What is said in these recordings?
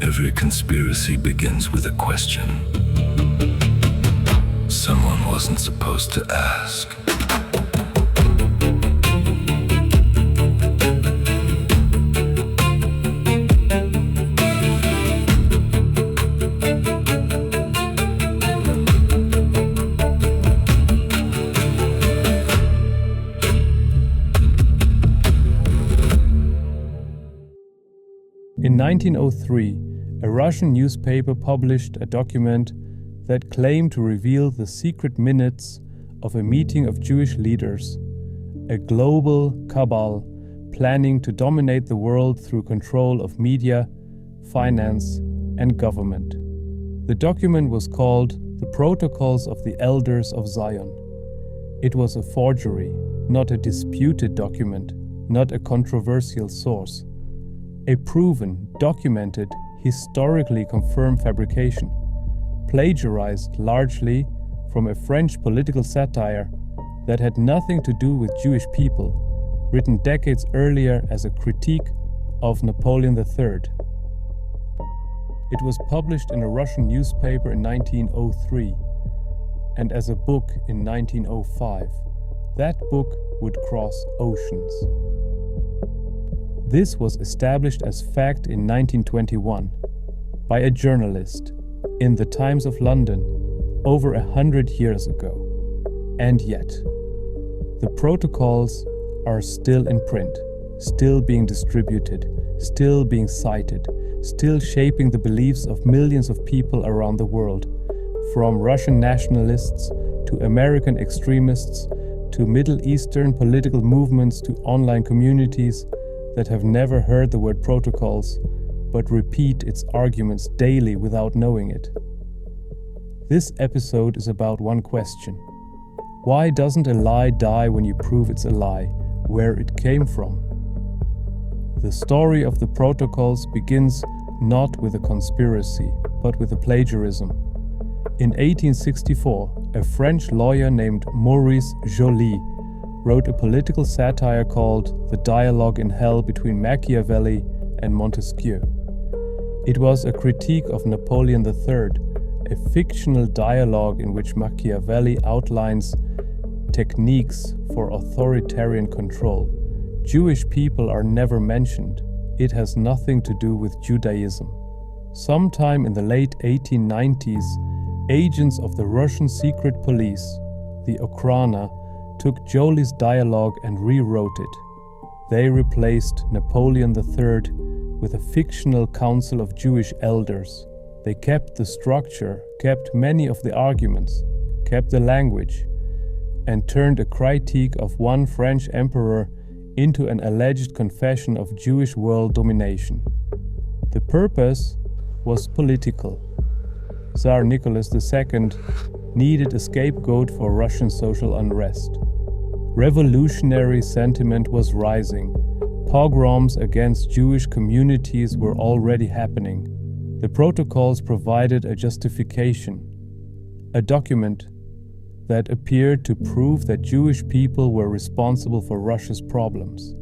Every conspiracy begins with a question someone wasn't supposed to ask. In 1903, a Russian newspaper published a document that claimed to reveal the secret minutes of a meeting of Jewish leaders, a global cabal planning to dominate the world through control of media, finance, and government. The document was called The Protocols of the Elders of Zion. It was a forgery, not a disputed document, not a controversial source. A proven, documented, historically confirmed fabrication, plagiarized largely from a French political satire that had nothing to do with Jewish people, written decades earlier as a critique of Napoleon III. It was published in a Russian newspaper in 1903 and as a book in 1905. That book would cross oceans. This was established as fact in 1921 by a journalist in the Times of London over 100 years ago. And yet, the protocols are still in print, still being distributed, still being cited, still shaping the beliefs of millions of people around the world, from Russian nationalists to American extremists to Middle Eastern political movements to online communities that have never heard the word protocols, but repeat its arguments daily without knowing it. This episode is about one question. Why doesn't a lie die when you prove it's a lie, where it came from? The story of the protocols begins not with a conspiracy, but with a plagiarism. In 1864, a French lawyer named Maurice Joly wrote a political satire called The Dialogue in Hell between Machiavelli and Montesquieu. It was a critique of Napoleon III, a fictional dialogue in which Machiavelli outlines techniques for authoritarian control. Jewish people are never mentioned. It has nothing to do with Judaism. Sometime in the late 1890s, agents of the Russian secret police, the Okhrana, took Joly's dialogue and rewrote it. They replaced Napoleon III with a fictional council of Jewish elders. They kept the structure, kept many of the arguments, kept the language, and turned a critique of one French emperor into an alleged confession of Jewish world domination. The purpose was political. Tsar Nicholas II needed a scapegoat for Russian social unrest. Revolutionary sentiment was rising. Pogroms against Jewish communities were already happening. The protocols provided a justification, a document that appeared to prove that Jewish people were responsible for Russia's problems.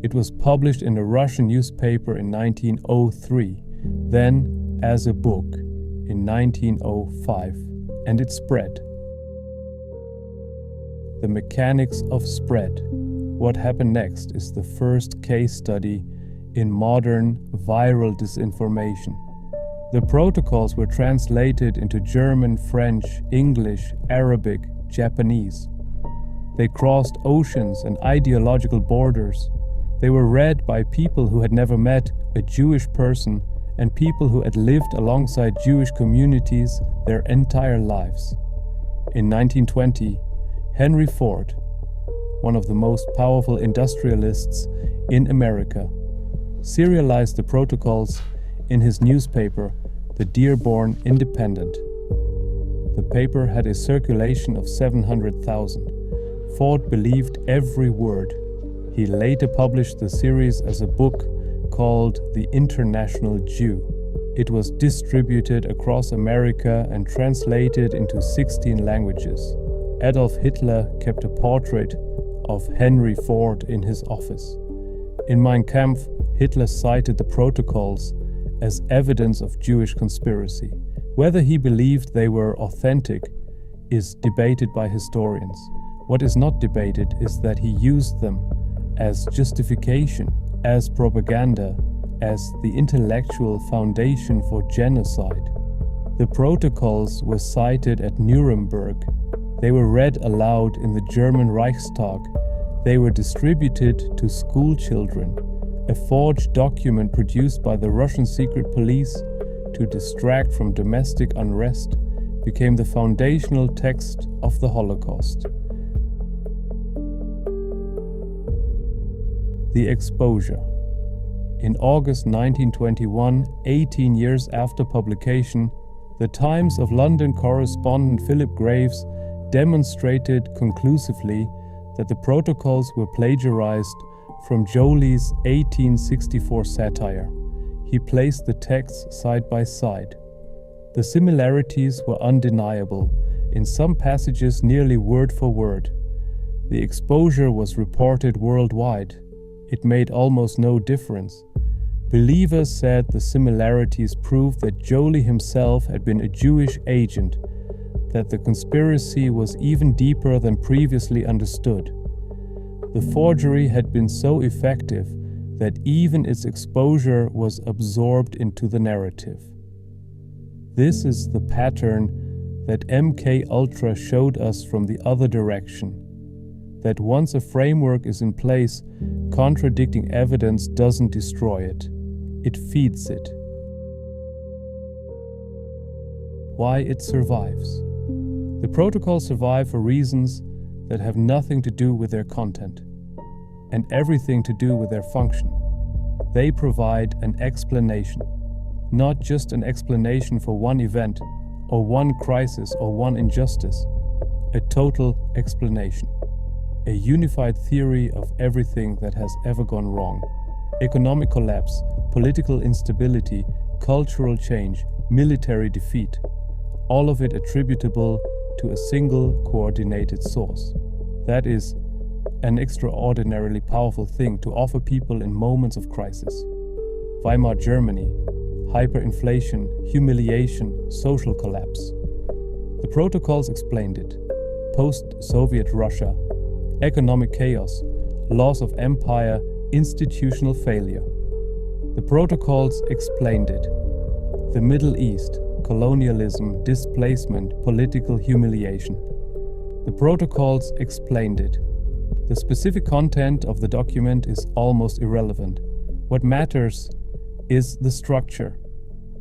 It was published in a Russian newspaper in 1903, then as a book in 1905, and it spread. The mechanics of spread. What happened next is the first case study in modern viral disinformation. The protocols were translated into German, French, English, Arabic, Japanese. They crossed oceans and ideological borders. They were read by people who had never met a Jewish person and people who had lived alongside Jewish communities their entire lives. In 1920, Henry Ford, one of the most powerful industrialists in America, serialized the protocols in his newspaper, the Dearborn Independent. The paper had a circulation of 700,000. Ford believed every word. He later published the series as a book called The International Jew. It was distributed across America and translated into 16 languages. Adolf Hitler kept a portrait of Henry Ford in his office. In Mein Kampf, Hitler cited the protocols as evidence of Jewish conspiracy. Whether he believed they were authentic is debated by historians. What is not debated is that he used them as justification, as propaganda, as the intellectual foundation for genocide. The protocols were cited at Nuremberg. They were read aloud in the German Reichstag. They were distributed to school children. A forged document produced by the Russian secret police to distract from domestic unrest became the foundational text of the Holocaust. The exposure. In August 1921, 18 years after publication, the Times of London correspondent Philip Graves demonstrated conclusively that the protocols were plagiarized from Joly's 1864 satire. He placed the texts side by side. The similarities were undeniable, in some passages nearly word for word. The exposure was reported worldwide. It made almost no difference. Believers said the similarities proved that Joly himself had been a Jewish agent, that the conspiracy was even deeper than previously understood. The forgery had been so effective that even its exposure was absorbed into the narrative. This is the pattern that MK Ultra showed us from the other direction. That once a framework is in place, contradicting evidence doesn't destroy it. It feeds it. Why it survives. The protocols survive for reasons that have nothing to do with their content, and everything to do with their function. They provide an explanation, not just an explanation for one event, or one crisis, or one injustice, a total explanation. A unified theory of everything that has ever gone wrong. Economic collapse, political instability, cultural change, military defeat. All of it attributable to a single coordinated source. That is an extraordinarily powerful thing to offer people in moments of crisis. Weimar Germany, hyperinflation, humiliation, social collapse. The protocols explained it. Post-Soviet Russia, economic chaos, loss of empire, institutional failure. The protocols explained it. The Middle East, colonialism, displacement, political humiliation. The protocols explained it. The specific content of the document is almost irrelevant. What matters is the structure,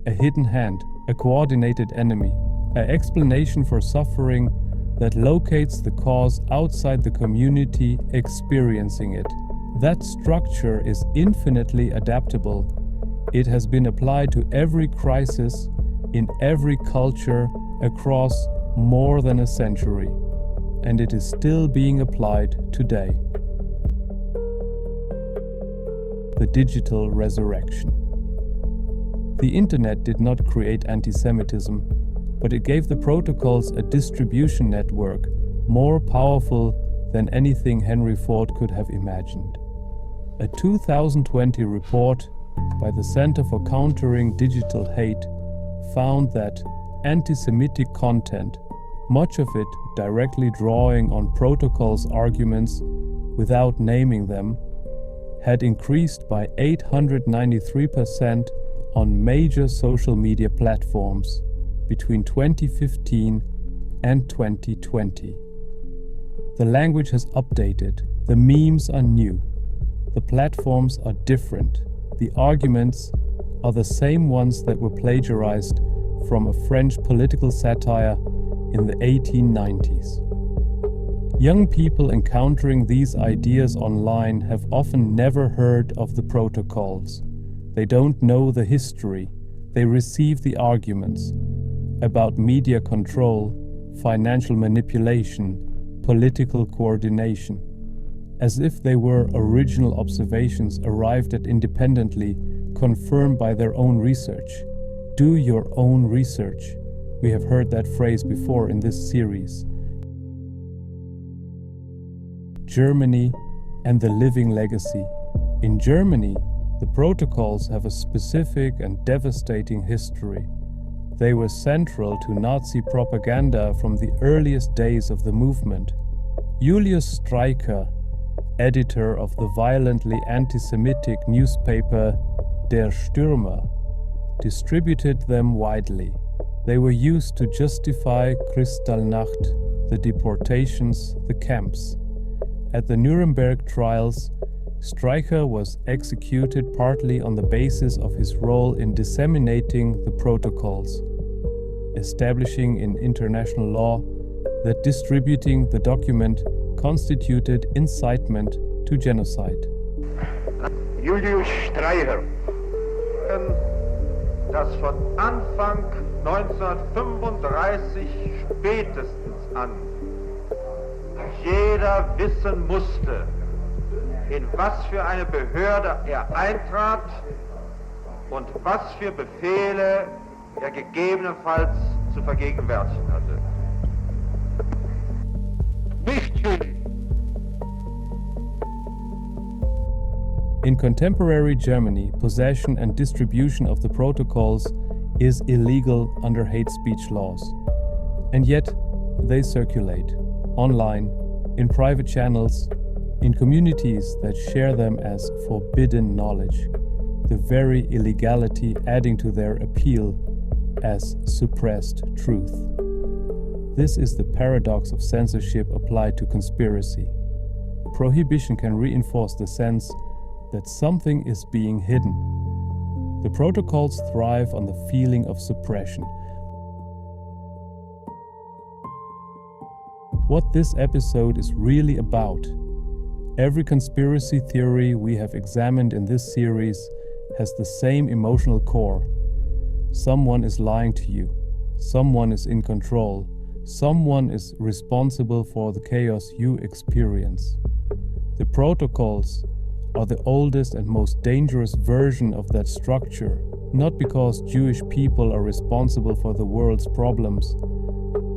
a hidden hand, a coordinated enemy, an explanation for suffering that locates the cause outside the community experiencing it. That structure is infinitely adaptable. It has been applied to every crisis, in every culture, across more than a century, and it is still being applied today. The digital resurrection. The internet did not create anti-Semitism, but it gave the protocols a distribution network more powerful than anything Henry Ford could have imagined. A 2020 report by the Center for Countering Digital Hate found that anti-Semitic content, much of it directly drawing on protocols' arguments without naming them, had increased by 893% on major social media platforms between 2015 and 2020. The language has updated, the memes are new, the platforms are different, the arguments are the same ones that were plagiarized from a French political satire in the 1890s. Young people encountering these ideas online have often never heard of the protocols. They don't know the history. They receive the arguments about media control, financial manipulation, political coordination, as if they were original observations arrived at independently, confirmed by their own research. Do your own research. We have heard that phrase before in this series. Germany and the living legacy. In Germany, The protocols have a specific and devastating history. They were central to Nazi propaganda from the earliest days of the movement. Julius Streicher, editor of the violently anti-Semitic newspaper Der Stürmer, distributed them widely. They were used to justify Kristallnacht, the deportations, the camps. At the Nuremberg trials, Streicher was executed partly on the basis of his role in disseminating the protocols, establishing in international law that distributing the document constituted incitement to genocide. Julius Streicher, das von Anfang 1935 spätestens an jeder wissen musste, in was für eine Behörde er eintrat und was für Befehle er gegebenenfalls zu vergegenwärtigen hatte. Nicht schön. In contemporary Germany, possession and distribution of the protocols is illegal under hate speech laws. And yet, they circulate online, in private channels, in communities that share them as forbidden knowledge, the very illegality adding to their appeal as suppressed truth. This is the paradox of censorship applied to conspiracy. Prohibition can reinforce the sense that something is being hidden. The protocols thrive on the feeling of suppression. What this episode is really about. Every conspiracy theory we have examined in this series has the same emotional core. Someone is lying to you. Someone is in control. Someone is responsible for the chaos you experience. The protocols are the oldest and most dangerous version of that structure, not because Jewish people are responsible for the world's problems.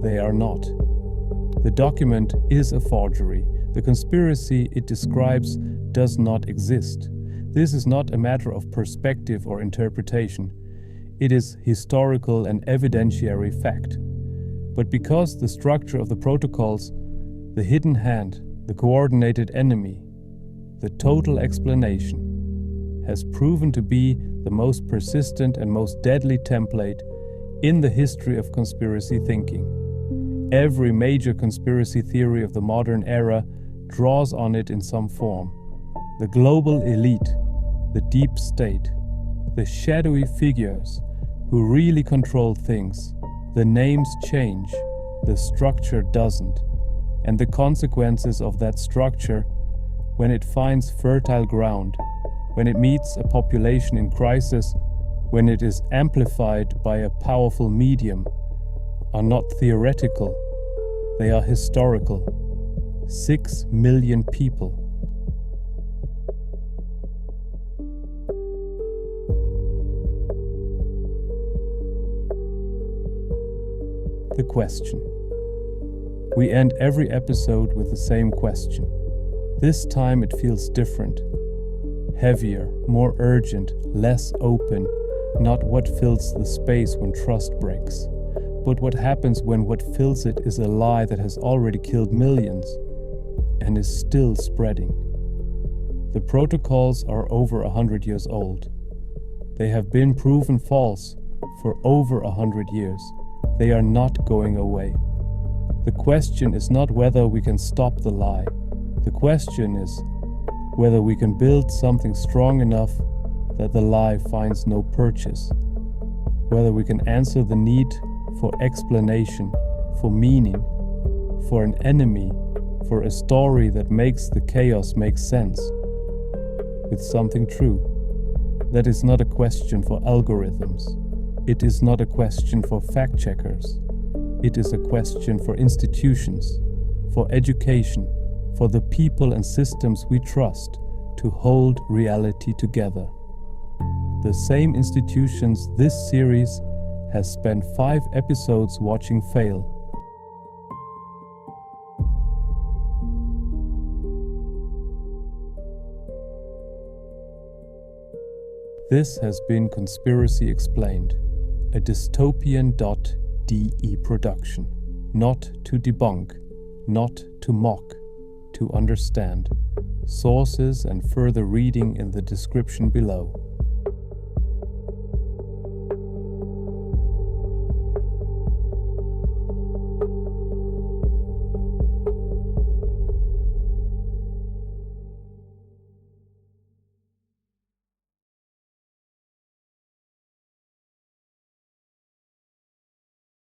They are not. The document is a forgery. The conspiracy it describes does not exist. This is not a matter of perspective or interpretation. It is historical and evidentiary fact. But because the structure of the protocols, the hidden hand, the coordinated enemy, the total explanation, has proven to be the most persistent and most deadly template in the history of conspiracy thinking. Every major conspiracy theory of the modern era draws on it in some form. The global elite, the deep state, the shadowy figures who really control things. The names change, the structure doesn't. And the consequences of that structure, when it finds fertile ground, when it meets a population in crisis, when it is amplified by a powerful medium, are not theoretical, they are historical. 6 million people. The question. We end every episode with the same question. This time it feels different. Heavier, more urgent, less open, not what fills the space when trust breaks, but what happens when what fills it is a lie that has already killed millions and is still spreading. The protocols are over 100 years old. They have been proven false for over 100 years. They are not going away. The question is not whether we can stop the lie. The question is whether we can build something strong enough that the lie finds no purchase. Whether we can answer the need for explanation, for meaning, for an enemy, for a story that makes the chaos make sense, with something true. That is not a question for algorithms. It is not a question for fact-checkers. It is a question for institutions, for education, for the people and systems we trust to hold reality together. The same institutions this series has spent 5 episodes watching fail. This has been Conspiracy Explained, a dystopian.de production. Not to debunk, not to mock, to understand. Sources and further reading in the description below.